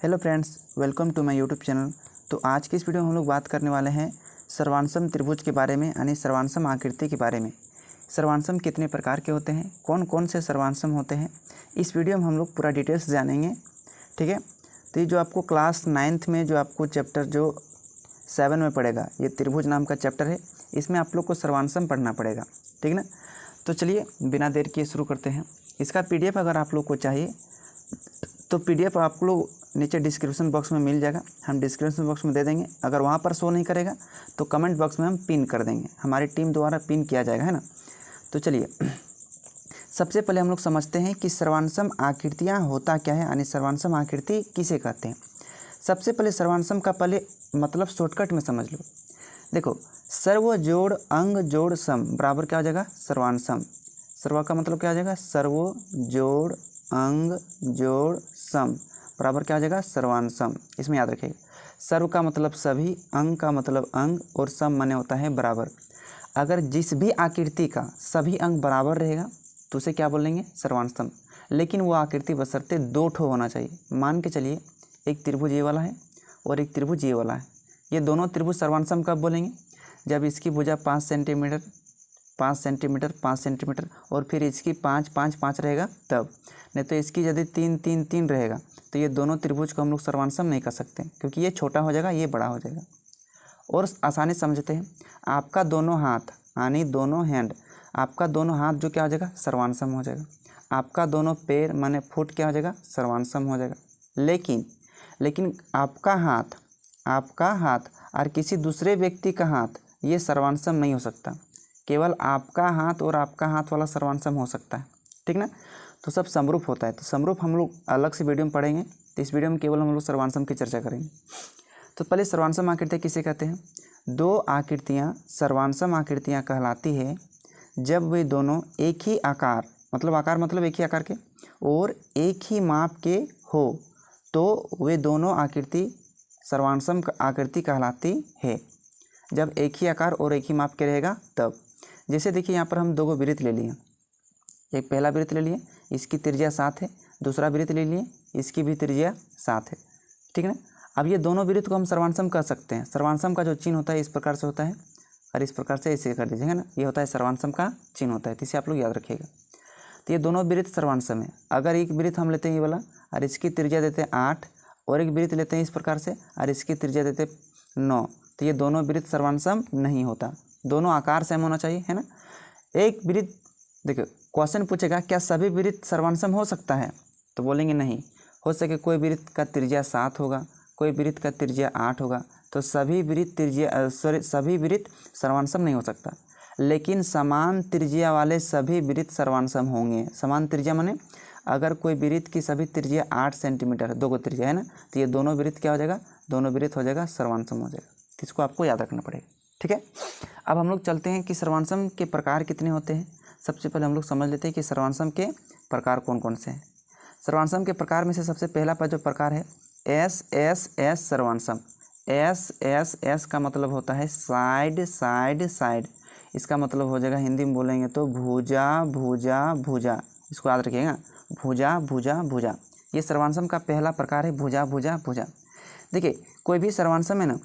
Hello friends, welcome to my YouTube channel. तो आज की इस वीडियो में हम लोग बात करने वाले हैं सर्वांसम त्रिभुज के बारे में, यानी सर्वांसम आकृति के बारे में। सर्वांसम कितने प्रकार के होते हैं, कौन कौन से सर्वांसम होते हैं, इस वीडियो में हम लोग पूरा डिटेल्स जानेंगे। ठीक है, तो ये जो आपको क्लास 9th में जो आपको चैप्टर जो 7 में पड़ेगा, ये त्रिभुज नाम का चैप्टर है, इसमें आप लोग को सर्वांसम पढ़ना पड़ेगा। ठीक ना, तो चलिए बिना देर किए शुरू करते हैं। इसका PDF अगर आप लोग को चाहिए तो PDF आप लोग नीचे डिस्क्रिप्शन बॉक्स में मिल जाएगा, हम डिस्क्रिप्शन बॉक्स में दे देंगे। अगर वहाँ पर शो नहीं करेगा तो कमेंट बॉक्स में हम पिन कर देंगे, हमारी टीम द्वारा पिन किया जाएगा, है ना। तो चलिए सबसे पहले हम लोग समझते हैं कि सर्वांसम आकृतियाँ होता क्या है, यानी सर्वांसम आकृति किसे कहते हैं। सबसे पहले सर्वांसम का पहले मतलब शॉर्टकट में समझ लो। देखो, सर्व जोड़ अंग जोड़ सम बराबर क्या हो जाएगा, सर्वांसम। सर्व का मतलब क्या हो जाएगा, सर्व जोड़ अंग जोड़ सम बराबर क्या हो जाएगा, सर्वांसम। इसमें याद रखिएगा, सर्व का मतलब सभी, अंग का मतलब अंग, और सम माने होता है बराबर। अगर जिस भी आकृति का सभी अंग बराबर रहेगा तो उसे क्या बोलेंगे, सर्वांसम। लेकिन वो आकृति बशर्ते दो ठो होना चाहिए। मान के चलिए एक त्रिभुज ये वाला है और एक त्रिभुज ये वाला है। ये दोनों त्रिभुज सर्वांसम कब बोलेंगे, जब इसकी भुजा 5 सेंटीमीटर 5 सेंटीमीटर 5 सेंटीमीटर और फिर इसकी 5 5 5 रहेगा तब। नहीं तो इसकी यदि 3 3 3 रहेगा तो ये दोनों त्रिभुज को हम लोग सर्वांसम नहीं कर सकते, क्योंकि ये छोटा हो जाएगा, ये बड़ा हो जाएगा। और आसानी समझते हैं, आपका दोनों हाथ यानी दोनों हैंड, आपका दोनों हाथ जो क्या हो जाएगा, सर्वांसम हो जाएगा। आपका दोनों पैर माने फुट क्या हो जाएगा, सर्वांसम हो जाएगा। लेकिन आपका हाथ और किसी दूसरे व्यक्ति का हाथ ये सर्वांसम नहीं हो सकता। केवल आपका हाथ और आपका हाथ वाला सर्वांसम हो सकता है। ठीक ना, तो सब समरूप होता है। तो समरूप हम लोग अलग से वीडियो में पढ़ेंगे, तो इस वीडियो में केवल हम लोग सर्वांसम की चर्चा करेंगे। तो पहले सर्वांसम आकृतियाँ किसे कहते हैं। दो आकृतियाँ सर्वांसम आकृतियाँ कहलाती है जब वे दोनों एक ही आकार मतलब एक ही आकार के और एक ही माप के हो, तो वे दोनों आकृति सर्वांसम आकृति कहलाती है। जब एक ही आकार और एक ही माप के रहेगा तब। जैसे देखिए यहाँ पर हम दो वृत्त ले लिए, एक पहला वृत्त ले लिए, इसकी त्रिज्या 7 है, दूसरा वृत्त ले लिए, इसकी भी त्रिज्या 7 है। ठीक है ना, अब ये दोनों वृत्त को हम सर्वांसम कर सकते हैं। सर्वांसम का जो चिन्ह होता है इस प्रकार से होता है और इस प्रकार से इसे कर दीजिएगा ना, ये होता है सर्वांसम का चिन्ह होता है, तो इसे आप लोग याद रखिएगा। तो ये दोनों वृत्त सर्वांसम है। अगर एक वृत्त हम लेते हैं ये वाला और इसकी त्रिज्या देते हैं 8 और एक वृत्त लेते हैं इस प्रकार से और इसकी त्रिज्या देते 9, तो ये दोनों वृत्त सर्वांसम नहीं होता। दोनों आकार सेम होना चाहिए, है ना। एक वृत्त, देखो क्वेश्चन पूछेगा क्या सभी वृत्त सर्वांसम हो सकता है, तो बोलेंगे नहीं हो सके। कोई वृत्त का त्रिज्या 7 होगा, कोई वृत्त का त्रिज्या 8 होगा, तो सभी वृत्त सर्वांसम नहीं हो सकता। लेकिन समान त्रिज्या वाले सभी वृत्त सर्वांसम होंगे। समान त्रिज्या माने अगर कोई वृत्त की सभी त्रिज्या 8 सेंटीमीटर, दो को त्रिज्या है ना, तो ये दोनों वृत्त क्या हो जाएगा, दोनों वृत्त हो जाएगा सर्वांसम हो जाएगा। तो इसको आपको याद रखना पड़ेगा। ठीक है, अब हम लोग चलते हैं कि सर्वांसम के प्रकार कितने होते हैं। सबसे पहले हम लोग समझ लेते हैं कि सर्वांसम के प्रकार कौन कौन से हैं। सर्वांसम के प्रकार में से सबसे पहला जो प्रकार है एस एस एस सर्वांसम। एस एस एस का मतलब होता है साइड साइड साइड। इसका मतलब हो जाएगा, हिंदी में बोलेंगे तो भुजा भुजा भुजा। इसको याद रखिएगा, भुजा भुजा भुजा। ये सर्वांसम का पहला प्रकार है, भुजा भुजा भुजा। देखिए कोई भी सर्वांसम है ना,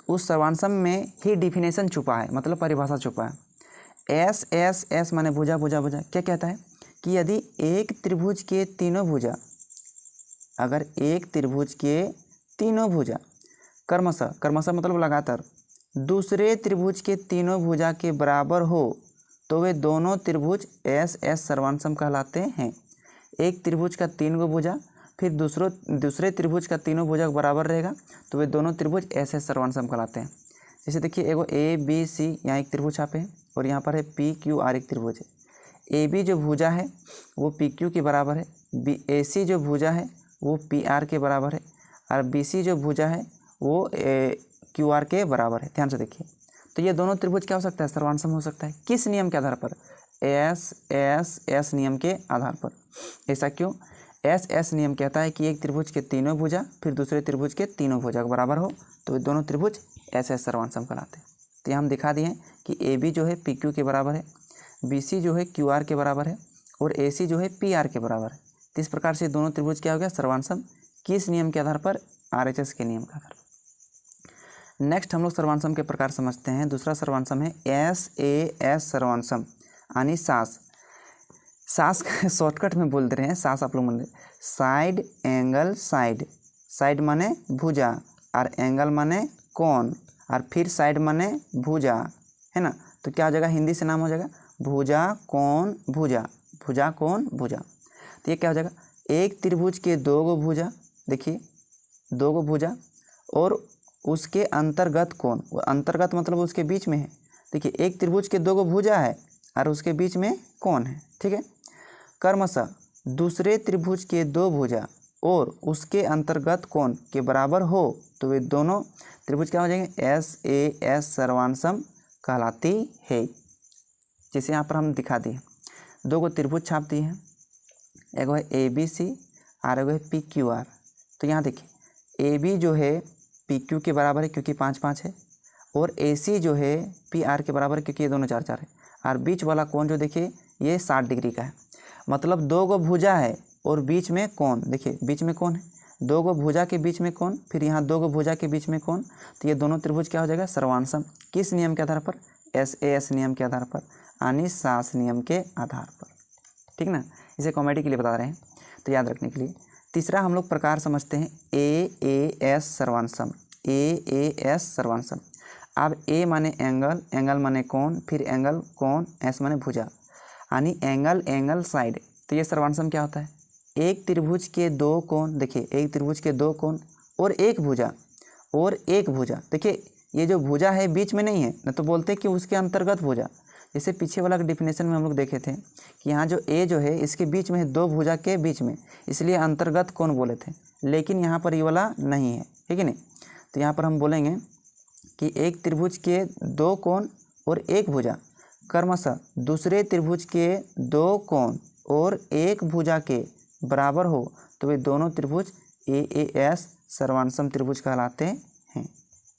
उस सर्वांसम में ही डिफिनेशन छुपा है, मतलब परिभाषा छुपा है। एस एस एस माने भुजा भुजा भुजा क्या कहता है कि यदि एक त्रिभुज के तीनों भुजा, अगर एक त्रिभुज के तीनों भुजा क्रमशः मतलब लगातार दूसरे त्रिभुज के तीनों भुजा के बराबर हो, तो वे दोनों त्रिभुज एस एस सर्वांसम कहलाते हैं। एक त्रिभुज का 3 गो भुजा फिर दूसरे त्रिभुज का तीनों भुजा बराबर रहेगा, तो वे दोनों त्रिभुज एस एस सर्वांसम कहलाते हैं। जैसे देखिए एगो ए बी सी, यहाँ एक त्रिभुज यहाँ पे है और यहाँ पर है पी क्यू आर, एक त्रिभुज है। ए बी जो भुजा है वो पी क्यू के बराबर है, ए सी जो भुजा है वो पी आर के बराबर है, और बी सी जो भुजा है वो क्यू आर के बराबर है। ध्यान से देखिए, तो ये दोनों त्रिभुज क्या हो सकता है, सर्वांसम हो सकता है। किस नियम के आधार पर, एस एस एस नियम के आधार पर। ऐसा क्यों, एस एस नियम कहता है कि एक त्रिभुज के तीनों भुजा फिर दूसरे त्रिभुज के तीनों भुजा के बराबर हो, तो ये दोनों त्रिभुज एस एस सर्वांसम कहलाते हैं। तो यहाँ हम दिखा दिए हैं कि ए बी जो है पी क्यू के बराबर है, बी सी जो है क्यू आर के बराबर है और ए सी जो है पी आर के बराबर है। तो इस प्रकार से दोनों त्रिभुज क्या हो गया, सर्वांसम किस नियम के आधार पर? RHS के नियम के आधार पर। नेक्स्ट हम लोग सर्वांशम के प्रकार समझते हैं। दूसरा सर्वांशम है SAS सर्वांशम यानी सास। सास का शॉर्टकट में बोल दे रहे हैं, सास आप लोग बोल रहे हैं। साइड एंगल साइड, साइड माने भुजा और एंगल माने कोण और फिर साइड माने भुजा, है ना। तो क्या हो जाएगा, हिंदी से नाम हो जाएगा भुजा कोण भुजा, भुजा कोण भुजा। तो ये क्या हो जाएगा, एक त्रिभुज के दो गो भुजा, देखिए दो गो भुजा और उसके अंतर्गत कोण, वो अंतर्गत मतलब उसके बीच में है। देखिए एक त्रिभुज के दो गो भुजा है और उसके बीच में कोण है, ठीक है। क्रमशः दूसरे त्रिभुज के दो भुजा और उसके अंतर्गत कोण के बराबर हो तो वे दोनों त्रिभुज क्या हो जाएंगे, SAS सर्वांशम कहलाती है। जैसे यहाँ पर हम दिखा दिए, दो गो त्रिभुज छाप दिए हैं, एगो है ABC और एगो है PQR। तो यहाँ देखिए AB जो है PQ के बराबर है क्योंकि 5 5 है, और AC जो है PR के बराबर है क्योंकि ये दोनों 4 4 है, और बीच वाला कोण जो देखिए ये 60 डिग्री का है। मतलब दो गो भुजा है और बीच में कोण, देखिए बीच में कोण है, दो गो भुजा के बीच में कोण, फिर यहाँ दो गो भुजा के बीच में कोण। तो ये दोनों त्रिभुज क्या हो जाएगा, सर्वांशम। किस नियम के आधार पर? SAS नियम के आधार पर, यानी सास नियम के आधार पर, ठीक ना। इसे कॉमेडी के लिए बता रहे हैं तो याद रखने के लिए। तीसरा हम लोग प्रकार समझते हैं AAS सर्वांशम। AAS सर्वांशम। अब A माने एंगल, एंगल माने कोण, फिर एंगल कोण, S माने भुजा, यानी एंगल एंगल साइड। तो ये सर्वांशम क्या होता है, एक त्रिभुज के दो कोण, देखिए एक त्रिभुज के दो कोण और एक भुजा, और एक भुजा। देखिए ये जो भुजा है बीच में नहीं है ना, तो बोलते हैं कि उसके अंतर्गत भुजा। जैसे पीछे वाला डिफिनेशन में हम लोग देखे थे कि यहाँ जो A जो है इसके बीच में है, दो भुजा के बीच में, इसलिए अंतर्गत कोण बोले थे। लेकिन यहाँ पर ये वाला नहीं है, ठीक है नहीं। तो यहाँ पर हम बोलेंगे कि एक त्रिभुज के दो कोण और एक भुजा, क्रमशः दूसरे त्रिभुज के दो कोण और एक भुजा के बराबर हो तो वे दोनों त्रिभुज AAS सर्वांशम त्रिभुज कहलाते हैं।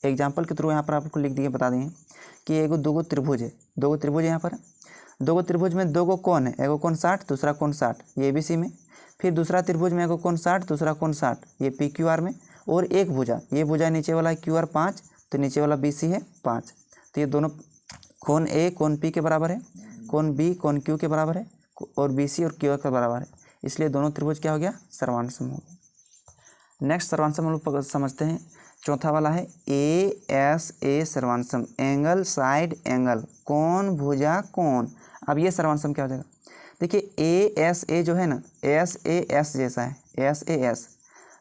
एग्जाम्पल के थ्रू यहाँ पर आपको लिख दिए बता दें कि एगो दो गो त्रिभुज है, दो गो त्रिभुज यहाँ पर, दो गो त्रिभुज में दो गो कोण है, एगो कोण 60 दूसरा कोण 60, ये ABC में। फिर दूसरा त्रिभुज में एगो कोण 60 दूसरा कोण 60, ये PQR में। और एक भुजा, ये भुजा नीचे वाला QR 5 तो नीचे वाला BC है 5। तो ये दोनों कोण A कोण P के बराबर है, कोण B कोण Q के बराबर है, और BC और QR के बराबर है, इसलिए दोनों त्रिभुज क्या हो गया, सर्वांशम हो गया। नेक्स्ट सर्वांशम हम लोग समझते हैं। चौथा वाला है ASA सर्वांशम, एंगल साइड एंगल, कोण भुजा कोण। अब ये सर्वांशम क्या हो जाएगा, देखिए ASA जो है ना, SAS जैसा है, SAS।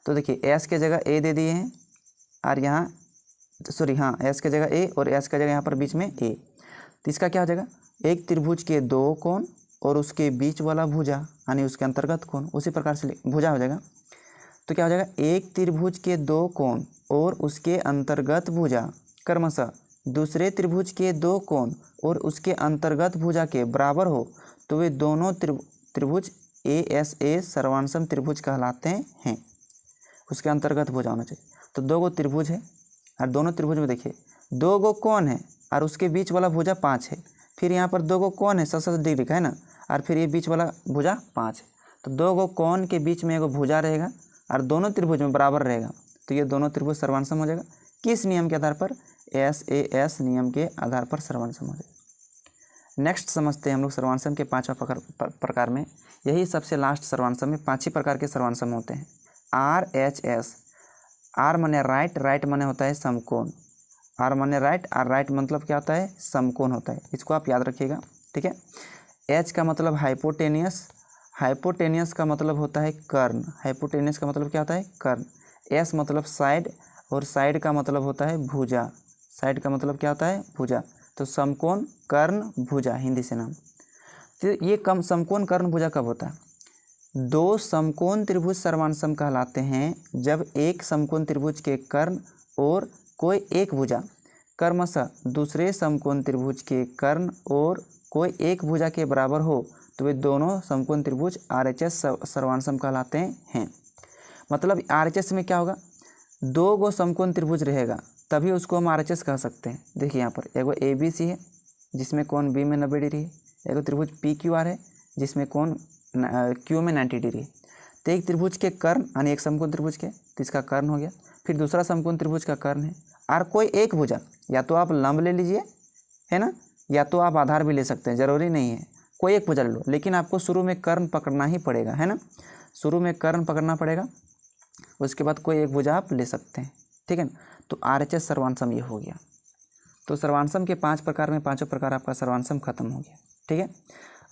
तो देखिए S के जगह A दे दिए हैं और यहाँ सॉरी हाँ S के जगह A और S के जगह यहाँ पर बीच में A। तो इसका क्या हो जाएगा, एक त्रिभुज के दो कोण और उसके बीच वाला भुजा यानी उसके अंतर्गत कोण, उसी प्रकार से भुजा हो जाएगा। तो क्या हो जाएगा, एक त्रिभुज के दो कोण और उसके अंतर्गत भुजा, क्रमशः दूसरे त्रिभुज के दो कोण और उसके अंतर्गत भुजा के बराबर हो तो वे दोनों त्रिभुज ASA सर्वांशम त्रिभुज कहलाते हैं। उसके अंतर्गत भुजा होना चाहिए। तो दो गो त्रिभुज है और दोनों त्रिभुज में देखिए दो गो कोण है और उसके बीच वाला भुजा 5 है, फिर यहाँ पर दो गो कोण है 60 डिग्री का है ना, और फिर ये बीच वाला भुजा 5 है। तो दो गो कोण के बीच में एगो भुजा रहेगा और दोनों त्रिभुज में बराबर रहेगा, तो ये दोनों त्रिभुज सर्वांशम हो जाएगा। किस नियम के आधार पर, SAS नियम के आधार पर सर्वांशम हो जाएगा। नेक्स्ट समझते हैं हम लोग सर्वांशम के 5वां प्रकार में, यही सबसे लास्ट सर्वांशम में 5 ही प्रकार के सर्वांशम होते हैं। RHS, R माने राइट, राइट माने होता है समकोण, R माने राइट और राइट मतलब क्या होता है, समकोण होता है, इसको आप याद रखिएगा, ठीक है। H का मतलब हाइपोटेनियस, हाइपोटेनियस का मतलब होता है कर्ण, हाइपोटेनियस का मतलब क्या होता है, कर्ण। S मतलब साइड और साइड का मतलब होता है भुजा, साइड का मतलब क्या होता है, भुजा। तो समकोण कर्ण भुजा हिंदी से नाम। तो ये कम समकोण कर्ण भुजा कब होता है, दो समकोण त्रिभुज सर्वांशम कहलाते हैं जब एक समकोण त्रिभुज के कर्ण और कोई एक भुजा क्रमशः दूसरे समकोण त्रिभुज के कर्ण और कोई एक भुजा के बराबर हो तो वे दोनों समकोण त्रिभुज RHS सर्वांशम कहलाते हैं। मतलब RHS में क्या होगा, दो गो समकोण त्रिभुज रहेगा तभी उसको हम RHS कह सकते हैं। देखिए यहाँ पर एगो ABC है जिसमें कोण B में 90 डिग्री है, एगो त्रिभुज PQR है जिसमें कोण Q में 90 डिग्री है। तो एक त्रिभुज के कर्ण यानी एक समकोण त्रिभुज के, तो इसका कर्ण हो गया। फिर दूसरा समकोण त्रिभुज का कर्ण है। और कोई एक भुजा, या तो आप लंब ले लीजिए, है ना, या तो आप आधार भी ले सकते हैं, ज़रूरी नहीं है, कोई एक भुजा ले लो, लेकिन आपको शुरू में कर्ण पकड़ना ही पड़ेगा, है ना, शुरू में कर्ण पकड़ना पड़ेगा, उसके बाद कोई एक भुजा आप ले सकते हैं, ठीक है ना। तो RHS सर्वांसम ये हो गया। तो सर्वांसम के 5 प्रकार में 5 प्रकार आपका सर्वांसम खत्म हो गया, ठीक है।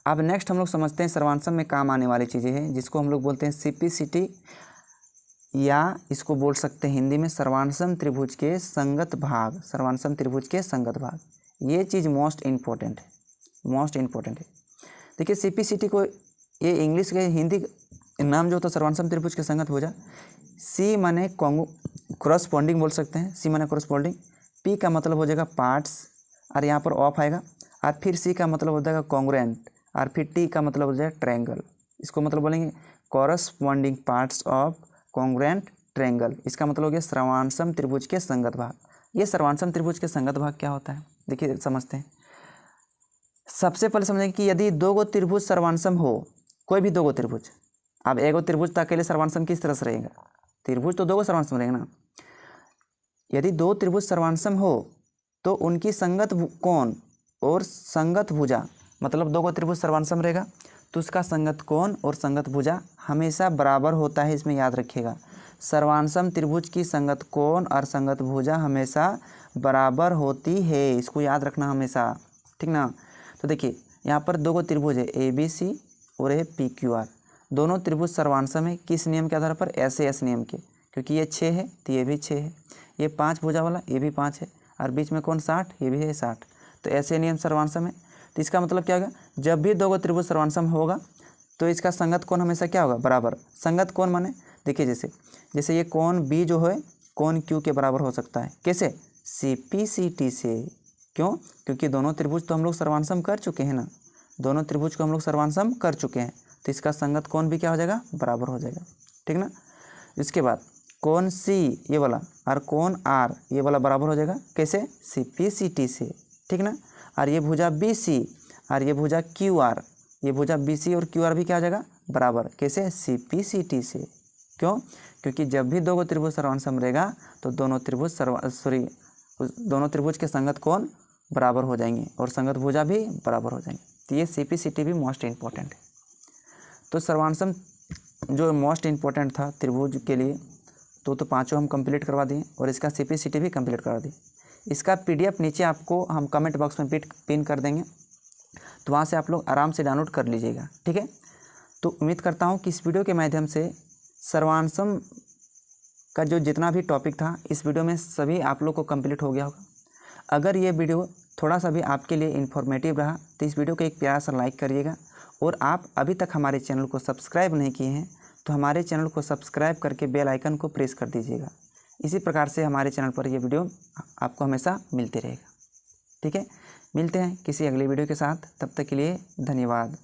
अब नेक्स्ट हम लोग समझते हैं सर्वांसम में काम आने वाली चीज़ें हैं, जिसको हम लोग बोलते हैं CPCT, या इसको बोल सकते हैं हिंदी में सर्वांसम त्रिभुज के संगत भाग। सर्वांसम त्रिभुज के संगत भाग, ये चीज़ मोस्ट इम्पोर्टेंट है, मोस्ट इम्पोर्टेंट है। देखिए CPCT को ये इंग्लिश के हिंदी नाम जो होता है सर्वांसम त्रिभुज के संगत भुजा। C माने क्रॉसपॉन्डिंग बोल सकते हैं, C माने क्रॉसपॉन्डिंग, P का मतलब हो जाएगा पार्ट्स, और यहाँ पर ऑफ आएगा, और फिर C का मतलब हो जाएगा कॉन्ग्रुएंट, और फिर T का मतलब हो जाएगा ट्रायंगल। इसको मतलब बोलेंगे corresponding parts of congruent triangle. इसका मतलब हो गया सर्वांसम त्रिभुज के संगत भाग। ये सर्वांसम त्रिभुज के संगत भाग क्या होता है, देखिए समझते हैं। सबसे पहले समझेंगे कि यदि दो गो त्रिभुज सर्वांसम हो, कोई भी दो गो त्रिभुज, अब एगो त्रिभुज तो अकेले सर्वांसम किस तरह से रहेगा, त्रिभुज तो दो गो सर्वांसम रहेगा ना। यदि दो त्रिभुज सर्वांसम हो तो उनकी संगत कोण और संगत भुजा, मतलब दो गो त्रिभुज सर्वांसम रहेगा तो उसका संगत कोण और संगत भुजा हमेशा बराबर होता है, इसमें याद रखिएगा। सर्वांसम त्रिभुज की संगत कोण और संगत भुजा हमेशा बराबर होती है, इसको याद रखना हमेशा, ठीक ना। तो देखिए यहाँ पर दो गो त्रिभुज है ABC और है PQR। दोनों त्रिभुज सर्वांसम है, किस नियम के आधार पर, SAS नियम के, क्योंकि ये 6 है तो ये भी 6 है, ये 5 भुजा वाला ये भी 5 है, और बीच में कौन 60, ये भी है 60, तो ऐसे नियम सर्वांसम है। तो इसका मतलब क्या होगा, जब भी दो गो त्रिभुज सर्वांसम होगा तो इसका संगत कोण हमेशा क्या होगा, बराबर। संगत कोण माने देखिए जैसे ये कोण B जो है कोण Q के बराबर हो सकता है, कैसे, CPCT से। क्यों, क्योंकि दोनों त्रिभुज तो हम लोग सर्वांसम कर चुके हैं ना, दोनों त्रिभुज को हम लोग सर्वांसम कर चुके हैं, तो इसका संगत कोण भी क्या हो जाएगा, बराबर हो जाएगा, ठीक ना। इसके बाद कोण C ये वाला और कोण R ये वाला बराबर हो जाएगा, कैसे, CPCT से, ठीक ना। और ये भुजा BC और ये भुजा QR, ये भुजा BC और QR भी क्या हो जाएगा, बराबर, कैसे, CPCT से। क्यों, क्योंकि जब भी दो गो त्रिभुज सर्वांसम रहेगा तो दोनों त्रिभुज के संगत कोण बराबर हो जाएंगे और संगत भुजा भी बराबर हो जाएंगे। तो ये CPCT भी मोस्ट इम्पोर्टेंट है। तो सर्वांसम जो मोस्ट इम्पोर्टेंट था त्रिभुज के लिए तो पांचों हम कंप्लीट करवा दिए, और इसका CPCT भी कंप्लीट करवा दिए। इसका PDF नीचे आपको हम कमेंट बॉक्स में पिन कर देंगे, तो वहाँ से आप लोग आराम से डाउनलोड कर लीजिएगा, ठीक है। तो उम्मीद करता हूँ कि इस वीडियो के माध्यम से सर्वांसम का जो जितना भी टॉपिक था इस वीडियो में सभी आप लोग को कंप्लीट हो गया होगा। अगर ये वीडियो थोड़ा सा भी आपके लिए इन्फॉर्मेटिव रहा तो इस वीडियो को एक प्यारा सा लाइक करिएगा, और आप अभी तक हमारे चैनल को सब्सक्राइब नहीं किए हैं तो हमारे चैनल को सब्सक्राइब करके बेल आइकन को प्रेस कर दीजिएगा। इसी प्रकार से हमारे चैनल पर ये वीडियो आपको हमेशा मिलती रहेगा, ठीक है। मिलते हैं किसी अगले वीडियो के साथ, तब तक के लिए धन्यवाद।